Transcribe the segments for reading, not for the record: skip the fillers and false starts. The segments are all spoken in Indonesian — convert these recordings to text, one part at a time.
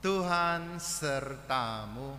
Tuhan sertamu.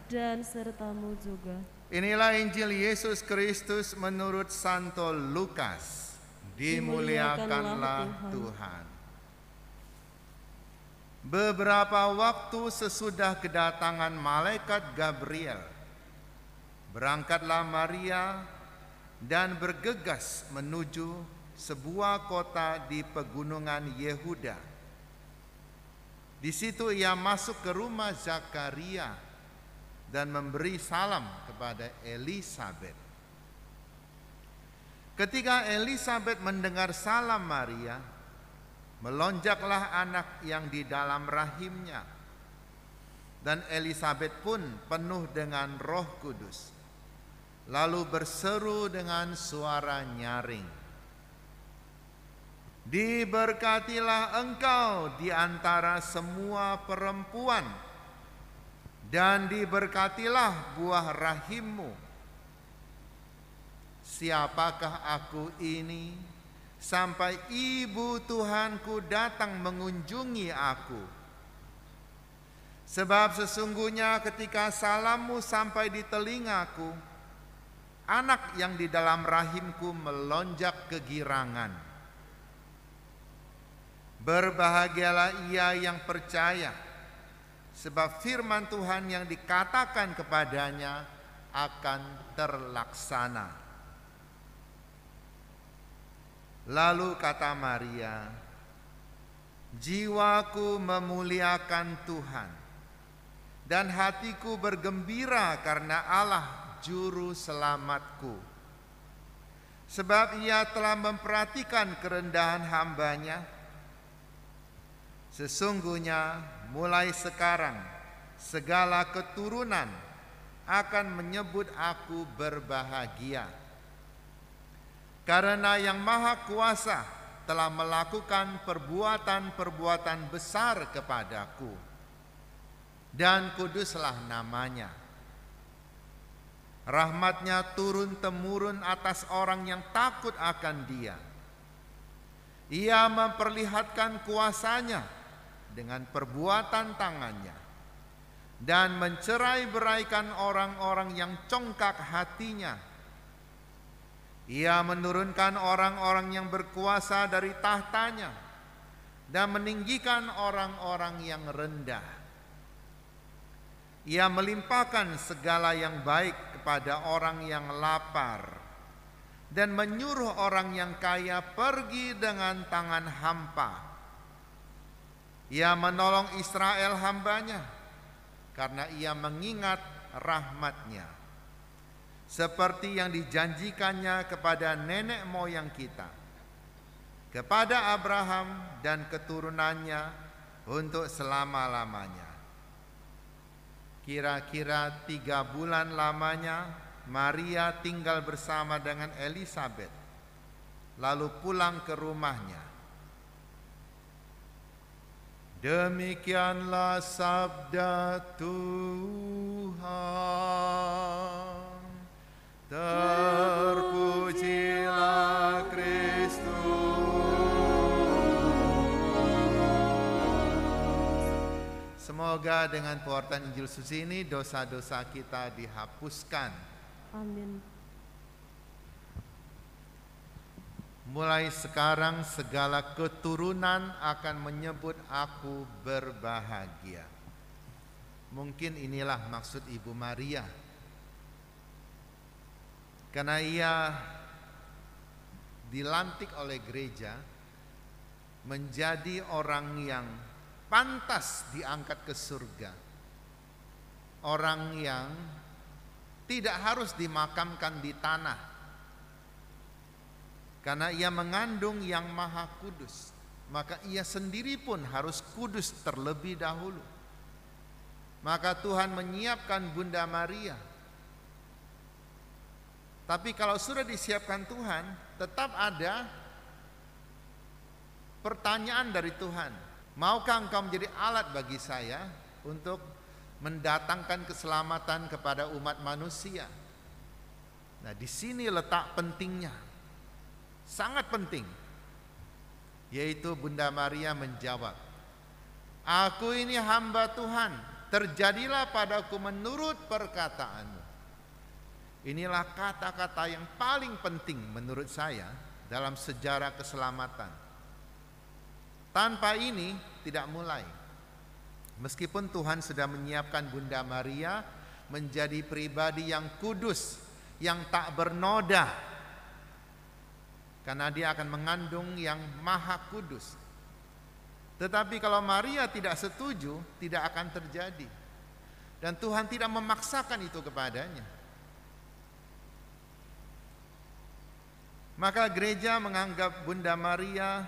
Dan sertamu juga. Inilah Injil Yesus Kristus menurut Santo Lukas. Dimuliakanlah Tuhan. Beberapa waktu sesudah kedatangan malaikat Gabriel, berangkatlah Maria dan bergegas menuju sebuah kota di pegunungan Yehuda. Di situ ia masuk ke rumah Zakaria dan memberi salam kepada Elisabet. Ketika Elisabet mendengar salam Maria, melonjaklah anak yang di dalam rahimnya, dan Elisabet pun penuh dengan Roh Kudus, lalu berseru dengan suara nyaring, "Diberkatilah engkau di antara semua perempuan, dan diberkatilah buah rahimmu. Siapakah aku ini sampai ibu Tuhanku datang mengunjungi aku? Sebab sesungguhnya ketika salammu sampai di telingaku, anak yang di dalam rahimku melonjak kegirangan. Berbahagialah ia yang percaya, sebab firman Tuhan yang dikatakan kepadanya akan terlaksana." Lalu kata Maria, "Jiwaku memuliakan Tuhan, dan hatiku bergembira karena Allah juru selamatku. Sebab ia telah memperhatikan kerendahan hambanya. Sesungguhnya mulai sekarang segala keturunan akan menyebut aku berbahagia, karena Yang Maha Kuasa telah melakukan perbuatan-perbuatan besar kepadaku, dan kuduslah namanya. Rahmatnya turun-temurun atas orang yang takut akan Dia. Ia memperlihatkan kuasanya dengan perbuatan tangannya, dan mencerai-beraikan orang-orang yang congkak hatinya. Ia menurunkan orang-orang yang berkuasa dari tahtanya, dan meninggikan orang-orang yang rendah. Ia melimpahkan segala yang baik kepada orang yang lapar, dan menyuruh orang yang kaya pergi dengan tangan hampa. Ia menolong Israel hambanya, karena ia mengingat rahmatnya, seperti yang dijanjikannya kepada nenek moyang kita, kepada Abraham dan keturunannya untuk selama-lamanya." Kira-kira 3 bulan lamanya Maria tinggal bersama dengan Elisabet, lalu pulang ke rumahnya. Demikianlah sabda Tuhan. Terpujilah Kristus. Semoga dengan pewartaan Injil suci ini dosa-dosa kita dihapuskan. Amin. Mulai sekarang segala keturunan akan menyebut aku berbahagia. Mungkin inilah maksud Ibu Maria, karena ia dilantik oleh gereja menjadi orang yang pantas diangkat ke surga, orang yang tidak harus dimakamkan di tanah, karena ia mengandung Yang Maha Kudus, maka ia sendiri pun harus kudus terlebih dahulu. Maka Tuhan menyiapkan Bunda Maria. Tapi kalau sudah disiapkan Tuhan, tetap ada pertanyaan dari Tuhan. Maukah engkau menjadi alat bagi saya untuk mendatangkan keselamatan kepada umat manusia? Nah, di sini letak pentingnya. Sangat penting. Yaitu Bunda Maria menjawab, Aku ini hamba Tuhan, terjadilah padaku menurut perkataanmu. Inilah kata-kata yang paling penting menurut saya dalam sejarah keselamatan. Tanpa ini tidak mulai. Meskipun Tuhan sudah menyiapkan Bunda Maria menjadi pribadi yang kudus, yang tak bernoda, karena dia akan mengandung yang maha kudus. Tetapi kalau Maria tidak setuju, tidak akan terjadi. Dan Tuhan tidak memaksakan itu kepadanya. Maka gereja menganggap Bunda Maria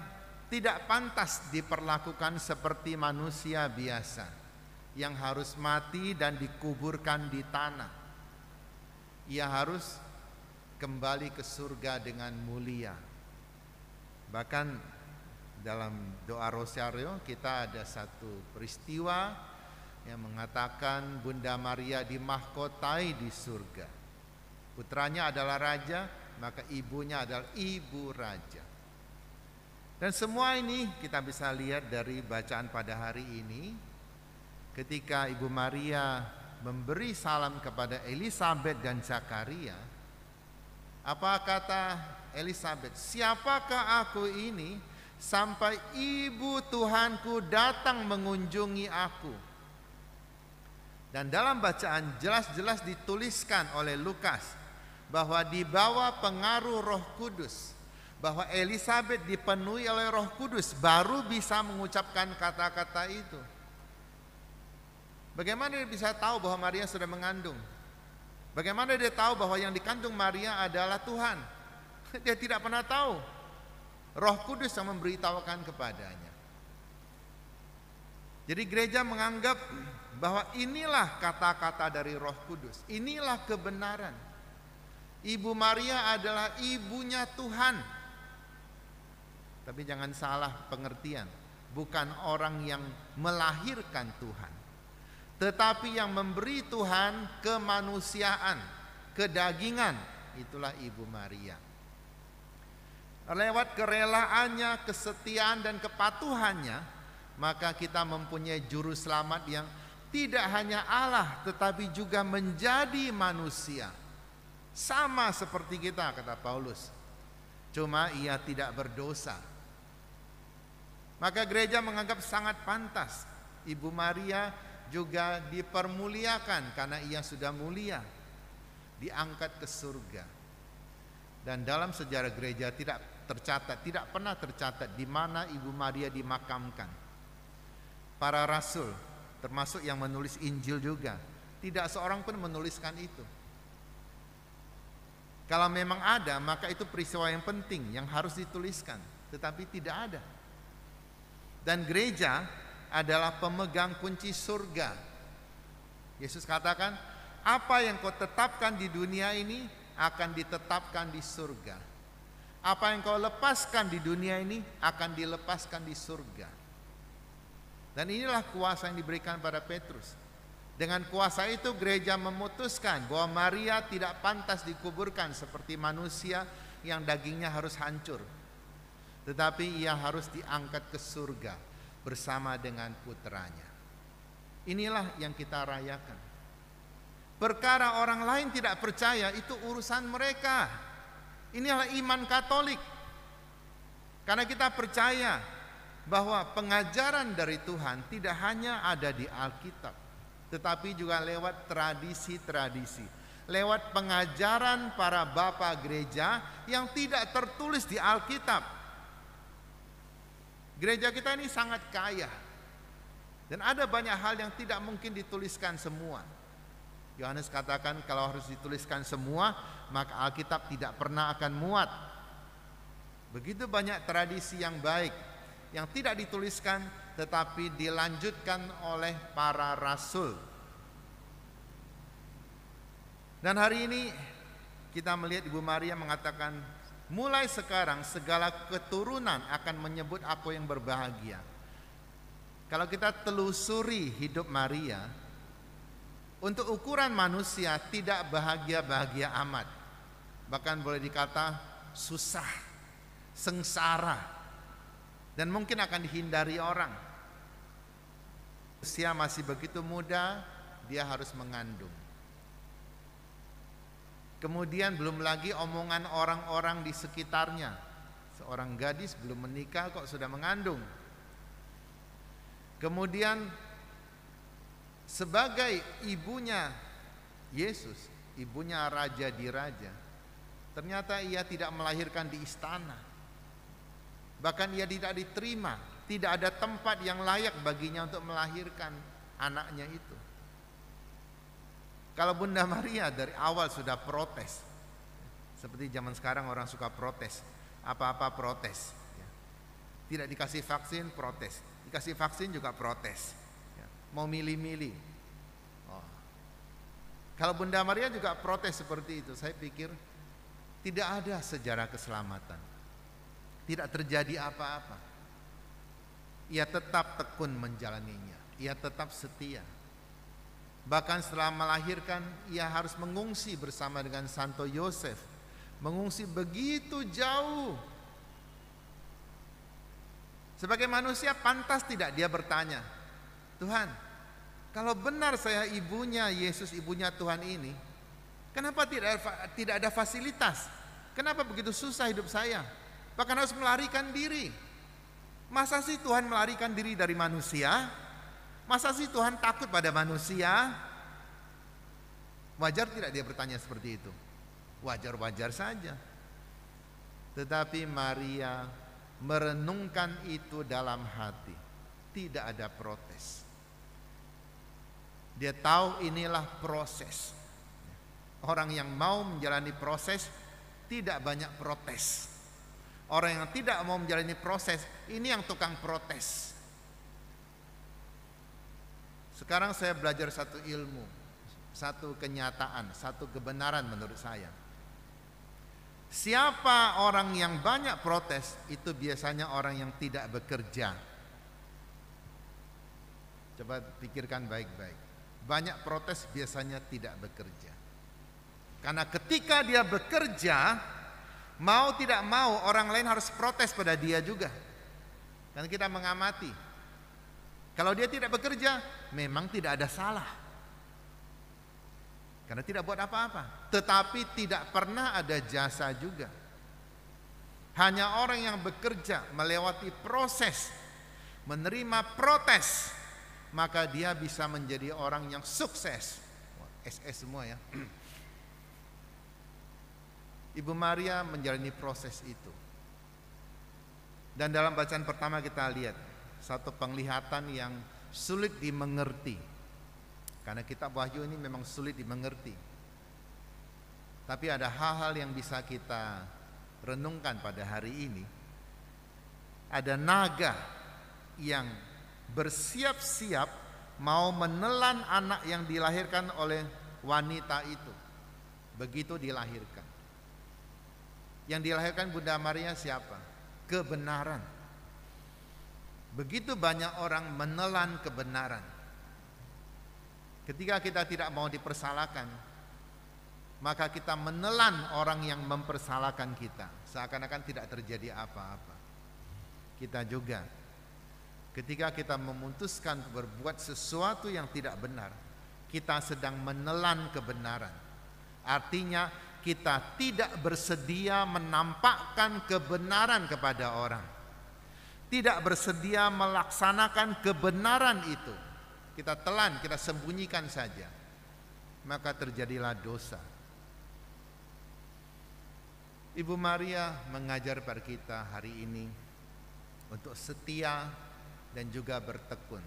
tidak pantas diperlakukan seperti manusia biasa yang harus mati dan dikuburkan di tanah. Ia harus kembali ke surga dengan mulia. Bahkan dalam doa rosario kita ada satu peristiwa yang mengatakan Bunda Maria dimahkotai di surga. Putranya adalah raja, maka ibunya adalah ibu raja. Dan semua ini kita bisa lihat dari bacaan pada hari ini. Ketika Ibu Maria memberi salam kepada Elisabet dan Zakaria, apa kata Elisabet? Siapakah aku ini sampai ibu Tuhanku datang mengunjungi aku? Dan dalam bacaan jelas-jelas dituliskan oleh Lukas bahwa di bawah pengaruh Roh Kudus, bahwa Elisabet dipenuhi oleh Roh Kudus baru bisa mengucapkan kata-kata itu. Bagaimana dia bisa tahu bahwa Maria sudah mengandung? Bagaimana dia tahu bahwa yang dikandung Maria adalah Tuhan? Dia tidak pernah tahu. Roh Kudus yang memberitahukan kepadanya. Jadi gereja menganggap bahwa inilah kata-kata dari Roh Kudus. Inilah kebenaran. Ibu Maria adalah ibunya Tuhan. Tapi jangan salah pengertian. Bukan orang yang melahirkan Tuhan, tetapi yang memberi Tuhan kemanusiaan, kedagingan. Itulah Ibu Maria. Lewat kerelaannya, kesetiaan dan kepatuhannya, maka kita mempunyai juru selamat yang tidak hanya Allah tetapi juga menjadi manusia. Sama seperti kita, kata Paulus. Cuma ia tidak berdosa. Maka gereja menganggap sangat pantas Ibu Maria juga dipermuliakan karena ia sudah mulia, diangkat ke surga. Dan dalam sejarah gereja tidak pernah tercatat di mana Ibu Maria dimakamkan. Para rasul, termasuk yang menulis Injil juga, tidak seorang pun menuliskan itu. Kalau memang ada, maka itu peristiwa yang penting yang harus dituliskan, tetapi tidak ada. Dan gereja adalah pemegang kunci surga. Yesus katakan, apa yang kau tetapkan di dunia ini akan ditetapkan di surga. Apa yang kau lepaskan di dunia ini akan dilepaskan di surga. Dan inilah kuasa yang diberikan pada Petrus. Dengan kuasa itu gereja memutuskan bahwa Maria tidak pantas dikuburkan seperti manusia yang dagingnya harus hancur, tetapi ia harus diangkat ke surga bersama dengan putranya. Inilah yang kita rayakan. Perkara orang lain tidak percaya itu urusan mereka. Inilah iman Katolik. Karena kita percaya bahwa pengajaran dari Tuhan tidak hanya ada di Alkitab, tetapi juga lewat tradisi-tradisi, lewat pengajaran para bapak gereja yang tidak tertulis di Alkitab. Gereja kita ini sangat kaya, dan ada banyak hal yang tidak mungkin dituliskan semua. Yohanes katakan kalau harus dituliskan semua, maka Alkitab tidak pernah akan muat. Begitu banyak tradisi yang baik yang tidak dituliskan tetapi dilanjutkan oleh para rasul. Dan hari ini kita melihat Ibu Maria mengatakan, mulai sekarang segala keturunan akan menyebut aku yang berbahagia. Kalau kita telusuri hidup Maria, untuk ukuran manusia tidak bahagia-bahagia amat. Bahkan boleh dikata susah, sengsara, dan mungkin akan dihindari orang. Usia masih begitu muda, dia harus mengandung. Kemudian belum lagi omongan orang-orang di sekitarnya. Seorang gadis belum menikah kok sudah mengandung. Kemudian sebagai ibunya Yesus, ibunya raja di raja, ternyata ia tidak melahirkan di istana. Bahkan ia tidak diterima, tidak ada tempat yang layak baginya untuk melahirkan anaknya itu. Kalau Bunda Maria dari awal sudah protes, seperti zaman sekarang orang suka protes, apa-apa protes. Tidak dikasih vaksin, protes. Dikasih vaksin juga protes. Mau milih-milih. Kalau Bunda Maria juga protes seperti itu, saya pikir tidak ada sejarah keselamatan. Tidak terjadi apa-apa. Ia tetap tekun menjalaninya. Ia tetap setia. Bahkan setelah melahirkan, ia harus mengungsi bersama dengan Santo Yosef. Mengungsi begitu jauh. Sebagai manusia pantas tidak dia bertanya, Tuhan, kalau benar saya ibunya Yesus, ibunya Tuhan ini, kenapa tidak ada fasilitas? Kenapa begitu susah hidup saya? Bahkan harus melarikan diri. Masa sih Tuhan melarikan diri dari manusia? Masa sih Tuhan takut pada manusia? Wajar tidak dia bertanya seperti itu? Wajar-wajar saja. Tetapi Maria merenungkan itu dalam hati. Tidak ada protes. Dia tahu inilah proses. Orang yang mau menjalani proses tidak banyak protes. Orang yang tidak mau menjalani proses, ini yang tukang protes. Sekarang saya belajar satu ilmu, satu kenyataan, satu kebenaran menurut saya. Siapa orang yang banyak protes, itu biasanya orang yang tidak bekerja. Coba pikirkan baik-baik. Banyak protes biasanya tidak bekerja. Karena ketika dia bekerja, mau tidak mau orang lain harus protes pada dia juga. Karena kita mengamati, kalau dia tidak bekerja, memang tidak ada salah. Karena tidak buat apa-apa. Tetapi tidak pernah ada jasa juga. Hanya orang yang bekerja melewati proses, menerima protes, maka dia bisa menjadi orang yang sukses. SS semua ya. Ibu Maria menjalani proses itu. Dan dalam bacaan pertama kita lihat satu penglihatan yang sulit dimengerti. Karena kitab Wahyu ini memang sulit dimengerti. Tapi ada hal-hal yang bisa kita renungkan pada hari ini. Ada naga yang bersiap-siap mau menelan anak yang dilahirkan oleh wanita itu. Begitu dilahirkan. Yang dilahirkan Bunda Maria siapa? Kebenaran. Begitu banyak orang menelan kebenaran. Ketika kita tidak mau dipersalahkan, maka kita menelan orang yang mempersalahkan kita. Seakan-akan tidak terjadi apa-apa. Kita juga, ketika kita memutuskan berbuat sesuatu yang tidak benar, kita sedang menelan kebenaran. Artinya kita tidak bersedia menampakkan kebenaran kepada orang. Tidak bersedia melaksanakan kebenaran itu. Kita telan, kita sembunyikan saja. Maka terjadilah dosa. Ibu Maria mengajar pada kita hari ini untuk setia dan juga bertekun.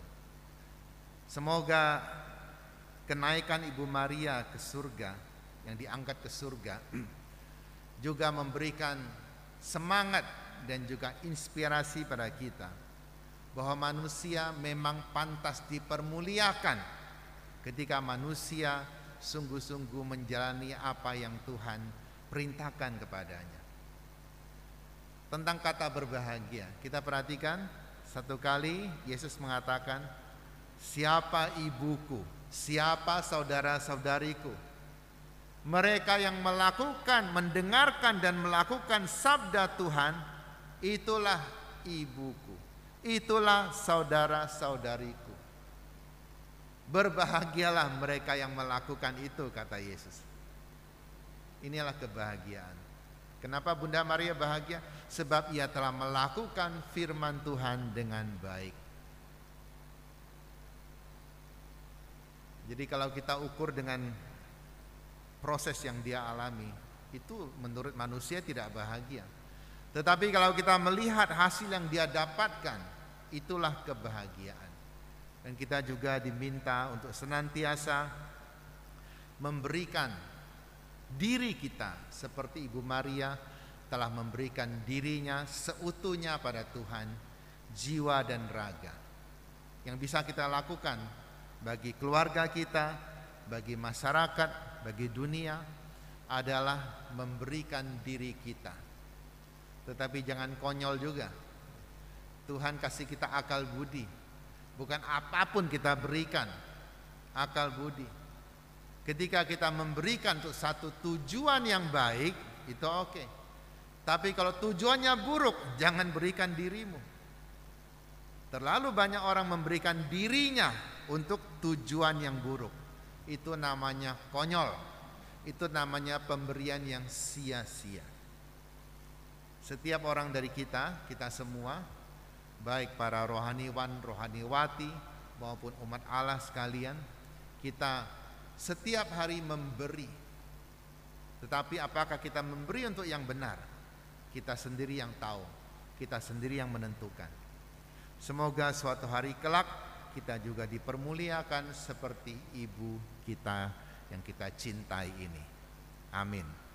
Semoga kenaikan Ibu Maria ke surga, yang diangkat ke surga, juga memberikan semangat dan juga inspirasi pada kita bahwa manusia memang pantas dipermuliakan ketika manusia sungguh-sungguh menjalani apa yang Tuhan perintahkan kepadanya. Tentang kata berbahagia, kita perhatikan satu kali Yesus mengatakan, siapa ibuku, siapa saudara-saudariku? Mereka yang melakukan, mendengarkan dan melakukan sabda Tuhan, itulah ibuku, itulah saudara-saudariku. Berbahagialah mereka yang melakukan itu, kata Yesus. Inilah kebahagiaan. Kenapa Bunda Maria bahagia? Sebab ia telah melakukan firman Tuhan dengan baik. Jadi kalau kita ukur dengan proses yang dia alami, itu menurut manusia tidak bahagia. Tetapi kalau kita melihat hasil yang dia dapatkan, itulah kebahagiaan. Dan kita juga diminta untuk senantiasa memberikan diri kita seperti Ibu Maria telah memberikan dirinya seutuhnya pada Tuhan, jiwa dan raga. Yang bisa kita lakukan bagi keluarga kita, bagi masyarakat, bagi dunia adalah memberikan diri kita. Tetapi jangan konyol juga. Tuhan kasih kita akal budi. Bukan apapun kita berikan, akal budi. Ketika kita memberikan untuk satu tujuan yang baik, itu oke. Tapi kalau tujuannya buruk, jangan berikan dirimu. Terlalu banyak orang memberikan dirinya untuk tujuan yang buruk. Itu namanya konyol. Itu namanya pemberian yang sia-sia. Setiap orang dari kita semua, baik para rohaniwan, rohaniwati maupun umat Allah sekalian, kita setiap hari memberi. Tetapi apakah kita memberi untuk yang benar? Kita sendiri yang tahu, kita sendiri yang menentukan. Semoga suatu hari kelak kita juga dipermuliakan seperti ibu kita yang kita cintai ini. Amin.